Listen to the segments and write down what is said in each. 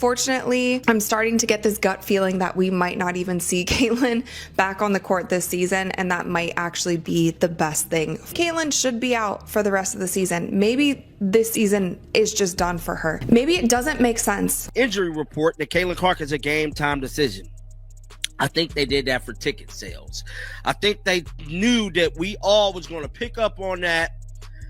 Unfortunately, I'm starting to get this gut feeling that we might not even see Caitlin back on the court this season, and that might actually be the best thing. Caitlin should be out for the rest of the season. Maybe this season is just done for her. Maybe it doesn't make sense. Injury report that Caitlin Clark is a game time decision. I think they did that for ticket sales. I think they knew that we all was going to pick up on that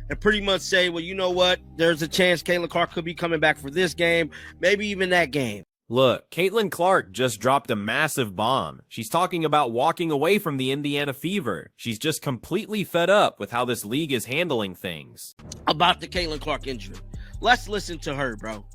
and pretty much say, well, you know what? There's a chance Caitlin Clark could be coming back for this game, maybe even that game. Look, Caitlin Clark just dropped a massive bomb. She's talking about walking away from the Indiana Fever. She's just completely fed up with how this league is handling things. About the Caitlin Clark injury. Let's listen to her, bro.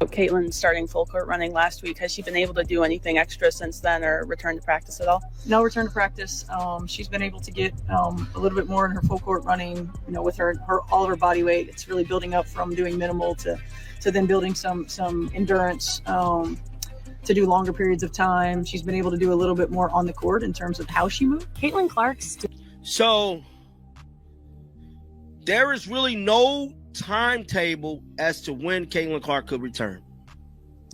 Caitlin starting full court running last week. Has she been able to do anything extra since then or return to practice at all? No return to practice. She's been able to get a little bit more in her full court running, with her all of her body weight. It's really building up from doing minimal to then building some endurance to do longer periods of time. She's been able to do a little bit more on the court in terms of how she moved. Caitlin Clark's. So there is really no timetable as to when Caitlin Clark could return.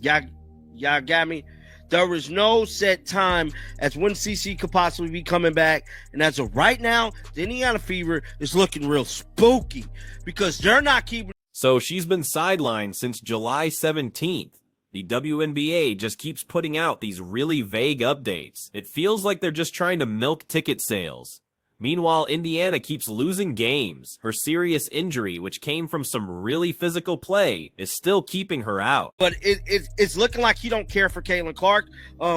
Y'all got me? There is no set time as when CC could possibly be coming back. And as of right now, the Indiana Fever is looking real spooky because they're not keeping. So she's been sidelined since July 17th. The WNBA just keeps putting out these really vague updates. It feels like they're just trying to milk ticket sales. Meanwhile, Indiana keeps losing games. Her serious injury, which came from some really physical play, is still keeping her out. But it's looking like he don't care for Caitlin Clark.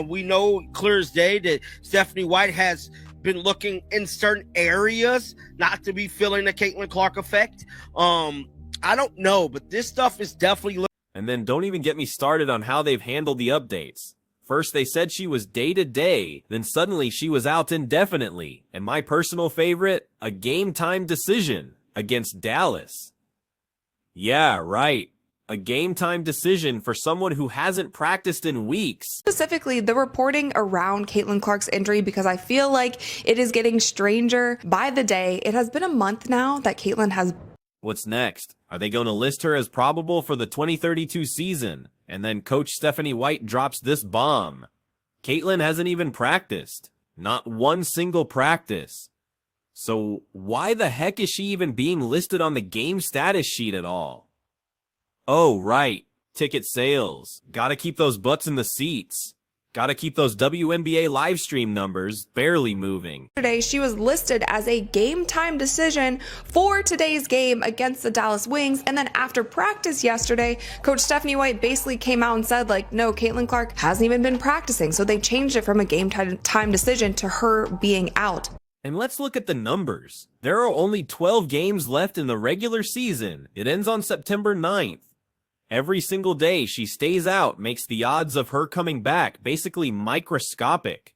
We know clear as day that Stephanie White has been looking in certain areas not to be feeling the Caitlin Clark effect. I don't know, but this stuff is definitely. And then don't even get me started on how they've handled the updates. First, they said she was day-to-day, then suddenly she was out indefinitely. And my personal favorite, a game-time decision against Dallas. Yeah, right. A game-time decision for someone who hasn't practiced in weeks. Specifically, the reporting around Caitlin Clark's injury, because I feel like it is getting stranger by the day. It has been a month now that Caitlin has. What's next? Are they going to list her as probable for the 2032 season? And then Coach Stephanie White drops this bomb. Caitlin hasn't even practiced. Not one single practice. So why the heck is she even being listed on the game status sheet at all? Oh, right. Ticket sales. Gotta keep those butts in the seats. Gotta keep those WNBA live stream numbers barely moving. Today, she was listed as a game time decision for today's game against the Dallas Wings. And then after practice yesterday, Coach Stephanie White basically came out and said, no, Caitlin Clark hasn't even been practicing. So they changed it from a game time decision to her being out. And let's look at the numbers. There are only 12 games left in the regular season. It ends on September 9th. Every single day she stays out makes the odds of her coming back basically microscopic.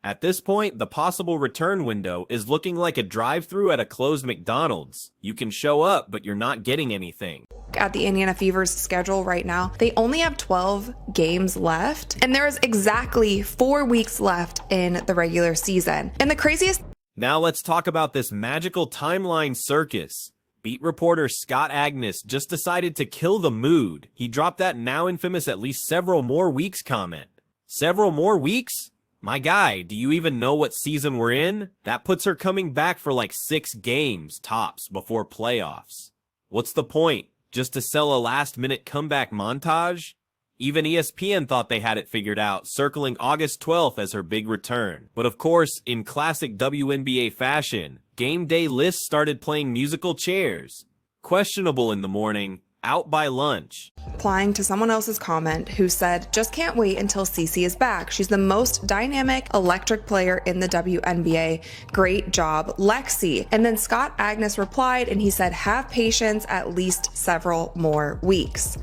At this point, the possible return window is looking like a drive-thru at a closed McDonald's. You can show up, but you're not getting anything. At the Indiana Fever's schedule right now, they only have 12 games left, and there is exactly 4 weeks left in the regular season. And the craziest... Now let's talk about this magical timeline circus. Beat reporter Scott Agnes just decided to kill the mood. He dropped that now infamous "at least several more weeks" comment. Several more weeks? My guy, do you even know what season we're in? That puts her coming back for like 6 games tops before playoffs. What's the point? Just to sell a last-minute comeback montage? Even ESPN thought they had it figured out, circling August 12th as her big return. But of course, in classic WNBA fashion, game day lists started playing musical chairs. Questionable in the morning, out by lunch. Replying to someone else's comment who said, just can't wait until Cece is back. She's the most dynamic, electric player in the WNBA. Great job, Lexi. And then Scott Agnes replied and he said, have patience, at least several more weeks.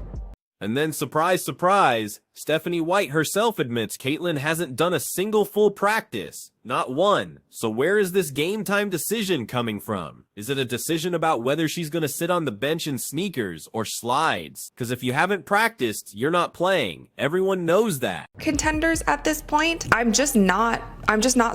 And then, surprise, surprise, Stephanie White herself admits Caitlin hasn't done a single full practice. Not one. So where is this game time decision coming from? Is it a decision about whether she's going to sit on the bench in sneakers or slides? Because if you haven't practiced, you're not playing. Everyone knows that. Contenders at this point, I'm just not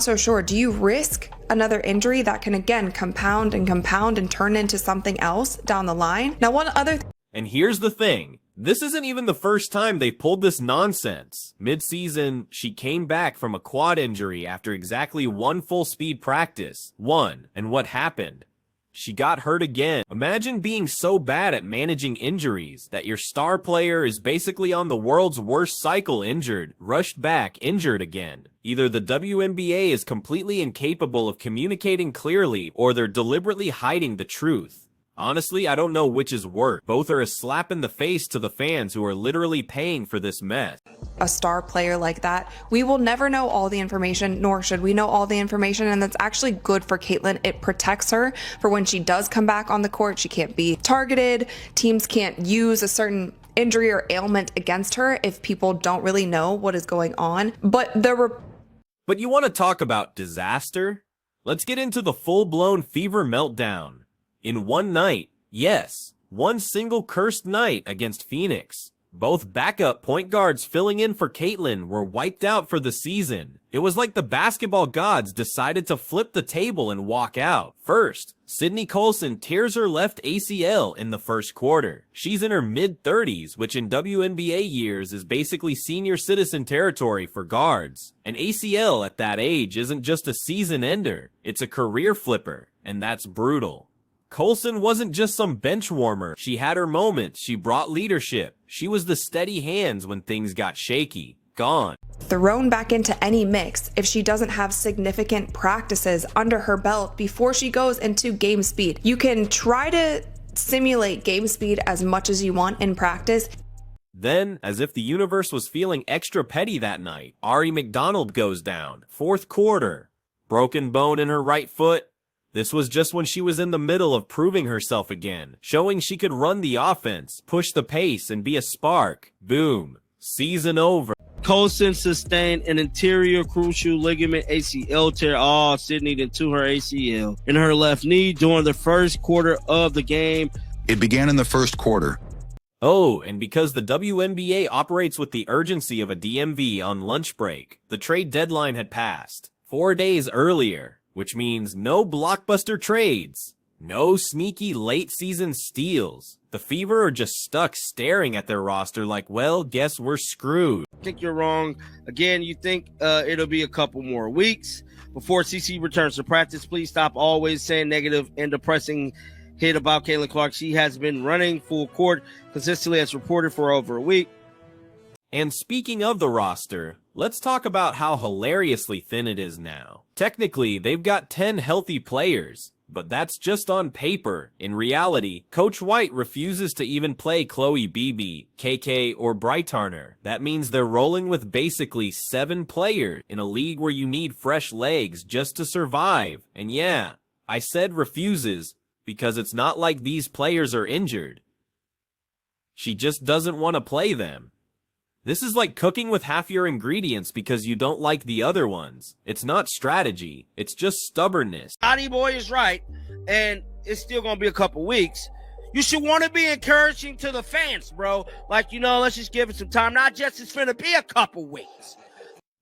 so sure. Do you risk another injury that can again compound and turn into something else down the line? Now, one other And here's the thing. This isn't even the first time they've pulled this nonsense. Mid-season, she came back from a quad injury after exactly one full-speed practice. And what happened? She got hurt again. Imagine being so bad at managing injuries that your star player is basically on the world's worst cycle injured, rushed back, injured again. Either the WNBA is completely incapable of communicating clearly or they're deliberately hiding the truth. Honestly, I don't know which is worse. Both are a slap in the face to the fans who are literally paying for this mess. A star player like that, we will never know all the information, nor should we know all the information, and that's actually good for Caitlin. It protects her for when she does come back on the court. She can't be targeted. Teams can't use a certain injury or ailment against her if people don't really know what is going on. But you want to talk about disaster? Let's get into the full-blown fever meltdown. In one night, yes, one single cursed night against Phoenix, both backup point guards filling in for Caitlin were wiped out for the season. It was like the basketball gods decided to flip the table and walk out. First, Sydney Colson tears her left ACL in the first quarter. She's in her mid-30s, which in WNBA years is basically senior citizen territory for guards. An ACL at that age isn't just a season ender, it's a career flipper, and that's brutal. Colson wasn't just some bench warmer. She had her moments. She brought leadership. She was the steady hands when things got shaky. Gone. Thrown back into any mix if she doesn't have significant practices under her belt before she goes into game speed. You can try to simulate game speed as much as you want in practice. Then, as if the universe was feeling extra petty that night, Ari McDonald goes down. Fourth quarter. Broken bone in her right foot. This was just when she was in the middle of proving herself again, showing she could run the offense, push the pace, and be a spark. Boom. Season over. Colson sustained an anterior cruciate ligament ACL tear. Sydney then to her ACL in her left knee during the first quarter of the game. It began in the first quarter. Oh, and because the WNBA operates with the urgency of a DMV on lunch break, the trade deadline had passed 4 days earlier. Which means no blockbuster trades, no sneaky late-season steals. The Fever are just stuck staring at their roster like, well, guess we're screwed. I think you're wrong. Again, you think it'll be a couple more weeks before CC returns to practice. Please stop always saying negative and depressing hit about Caitlin Clark. She has been running full court consistently as reported for over a week. And speaking of the roster, let's talk about how hilariously thin it is now. Technically, they've got 10 healthy players, but that's just on paper. In reality, Coach White refuses to even play Chloe Beebe, KK, or Breitarner. That means they're rolling with basically 7 players in a league where you need fresh legs just to survive. And yeah, I said refuses because it's not like these players are injured. She just doesn't want to play them. This is like cooking with half your ingredients because you don't like the other ones. It's not strategy. It's just stubbornness. Scotty Boy is right, and it's still going to be a couple weeks. You should want to be encouraging to the fans, bro. Like, let's just give it some time. Not just it's going to be a couple weeks.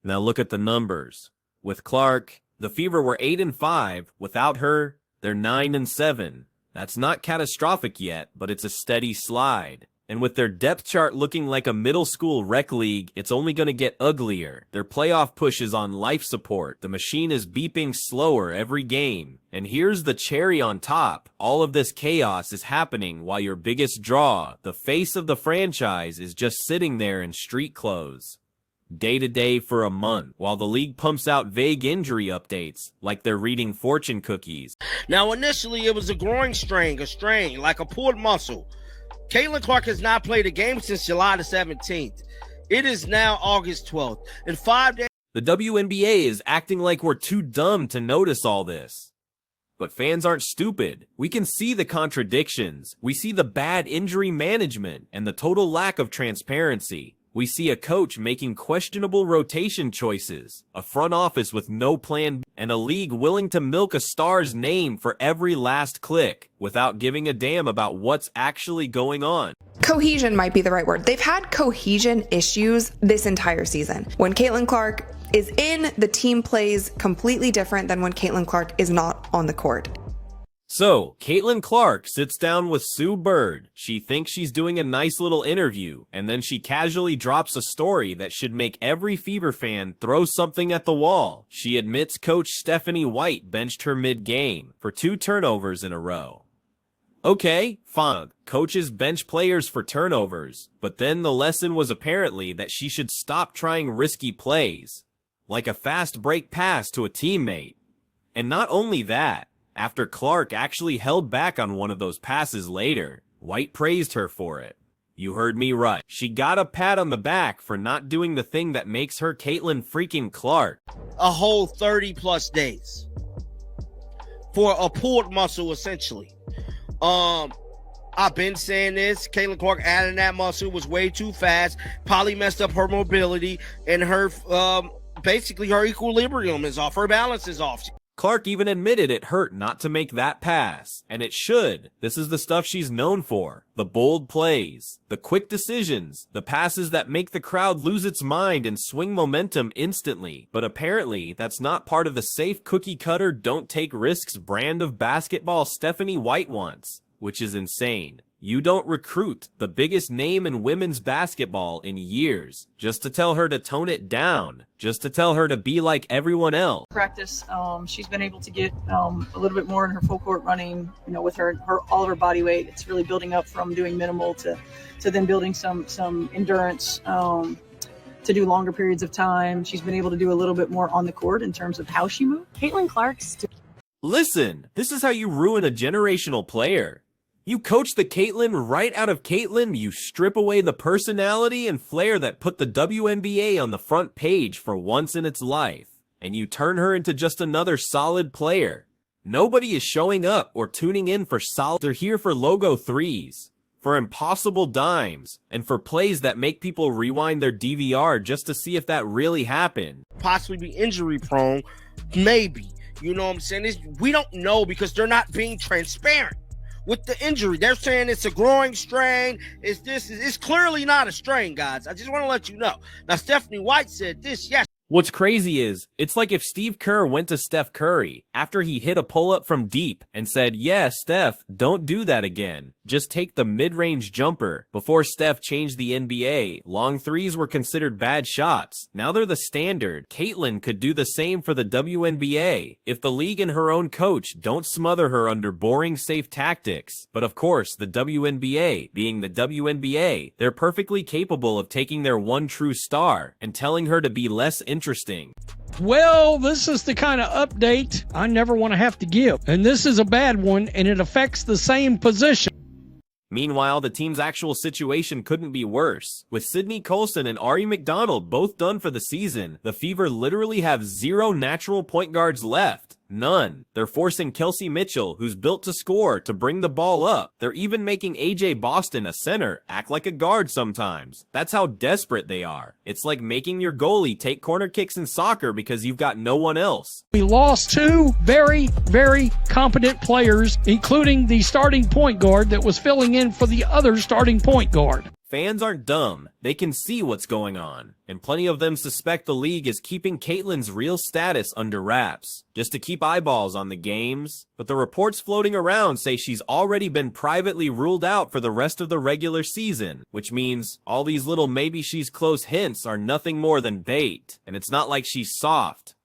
Now look at the numbers. With Clark, the Fever were 8-5. Without her, they're 9-7. That's not catastrophic yet, but it's a steady slide. And with their depth chart looking like a middle school rec league, it's only going to get uglier. Their playoff push is on life support. The machine is beeping slower every game. And here's the cherry on top. All of this chaos is happening while your biggest draw, the face of the franchise, is just sitting there in street clothes. Day to day for a month, while the league pumps out vague injury updates, like they're reading fortune cookies. Now, initially, it was a growing strain, like a pulled muscle. Caitlin Clark has not played a game since July the 17th. It is now August 12th. In 5 days, the WNBA is acting like we're too dumb to notice all this. But fans aren't stupid. We can see the contradictions. We see the bad injury management and the total lack of transparency. We see a coach making questionable rotation choices, a front office with no plan B, and a league willing to milk a star's name for every last click without giving a damn about what's actually going on. Cohesion might be the right word. They've had cohesion issues this entire season. When Caitlin Clark is in, the team plays completely different than when Caitlin Clark is not on the court. So, Caitlin Clark sits down with Sue Bird. She thinks she's doing a nice little interview, and then she casually drops a story that should make every Fever fan throw something at the wall. She admits Coach Stephanie White benched her mid-game for 2 turnovers in a row. Okay, fine. Coaches bench players for turnovers, but then the lesson was apparently that she should stop trying risky plays, like a fast break pass to a teammate. And not only that, after Clark actually held back on one of those passes later, White praised her for it. You heard me right. She got a pat on the back for not doing the thing that makes her Caitlin freaking Clark. A whole 30 plus days for a pulled muscle, essentially. I've been saying this. Caitlin Clark adding that muscle was way too fast. Probably messed up her mobility, and her basically her equilibrium is off. Her balance is off. Clark even admitted it hurt not to make that pass, and it should. This is the stuff she's known for. The bold plays, the quick decisions, the passes that make the crowd lose its mind and swing momentum instantly. But apparently, that's not part of the safe cookie-cutter don't take risks brand of basketball Stephanie White wants, which is insane. You don't recruit the biggest name in women's basketball in years just to tell her to tone it down, just to tell her to be like everyone else. Practice, she's been able to get a little bit more in her full court running, with her all of her body weight. It's really building up from doing minimal to then building some endurance to do longer periods of time. She's been able to do a little bit more on the court in terms of how she moves. Caitlin Clark's. Listen, this is how you ruin a generational player. You coach the Caitlin right out of Caitlin, you strip away the personality and flair that put the WNBA on the front page for once in its life, and you turn her into just another solid player. Nobody is showing up or tuning in for solid. They're here for logo threes, for impossible dimes, and for plays that make people rewind their DVR just to see if that really happened. Possibly be injury prone, maybe. You know what I'm saying? We don't know because they're not being transparent with the injury. They're saying it's a growing strain. It's clearly not a strain, guys. I just want to let you know. Now, Stephanie White said this, yes. What's crazy is, it's like if Steve Kerr went to Steph Curry after he hit a pull-up from deep and said, yeah, Steph, don't do that again. Just take the mid-range jumper. Before Steph changed the NBA, long threes were considered bad shots. Now they're the standard. Caitlin could do the same for the WNBA if the league and her own coach don't smother her under boring, safe tactics. But of course, the WNBA, being the WNBA, they're perfectly capable of taking their one true star and telling her to be less interesting. Well, this is the kind of update I never want to have to give. And this is a bad one, and it affects the same position. Meanwhile, the team's actual situation couldn't be worse. With Sydney Colson and Ari McDonald both done for the season, the Fever literally have 0 natural point guards left. None. They're forcing Kelsey Mitchell, who's built to score, to bring the ball up. They're even making AJ Boston, a center, act like a guard sometimes. That's how desperate they are. It's like making your goalie take corner kicks in soccer because you've got no one else. We lost 2 very, very competent players, including the starting point guard that was filling in for the other starting point guard. Fans aren't dumb. They can see what's going on. And plenty of them suspect the league is keeping Caitlin's real status under wraps, just to keep eyeballs on the games. But the reports floating around say she's already been privately ruled out for the rest of the regular season, which means all these little maybe she's close hints are nothing more than bait. And it's not like she's soft.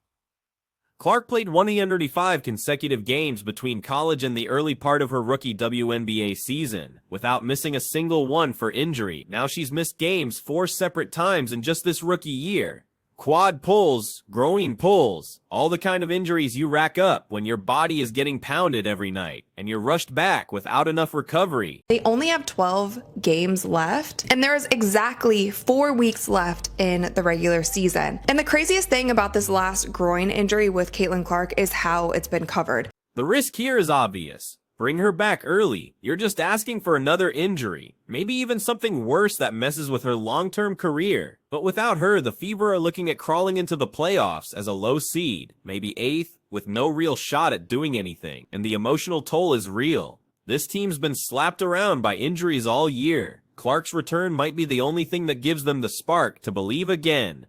Clark played 135 consecutive games between college and the early part of her rookie WNBA season, without missing a single one for injury. Now she's missed games 4 separate times in just this rookie year. Quad pulls, groin pulls, all the kind of injuries you rack up when your body is getting pounded every night, and you're rushed back without enough recovery. They only have 12 games left, and there is exactly 4 weeks left in the regular season. And the craziest thing about this last groin injury with Caitlin Clark is how it's been covered. The risk here is obvious. Bring her back early. You're just asking for another injury. Maybe even something worse that messes with her long-term career. But without her, the Fever are looking at crawling into the playoffs as a low seed, maybe 8th, with no real shot at doing anything. And the emotional toll is real. This team's been slapped around by injuries all year. Clark's return might be the only thing that gives them the spark to believe again.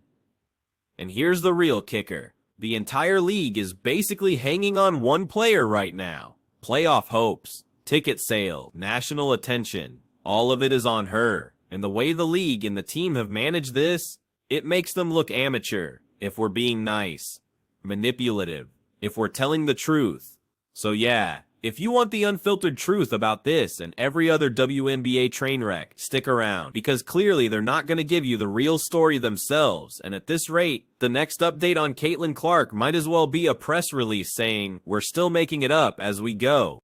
And here's the real kicker. The entire league is basically hanging on one player right now. Playoff hopes, ticket sale, national attention, all of it is on her. And the way the league and the team have managed this, it makes them look amateur, if we're being nice, manipulative, if we're telling the truth. So yeah, if you want the unfiltered truth about this and every other WNBA train wreck, stick around, because clearly they're not going to give you the real story themselves, and at this rate, the next update on Caitlin Clark might as well be a press release saying, "We're still making it up as we go."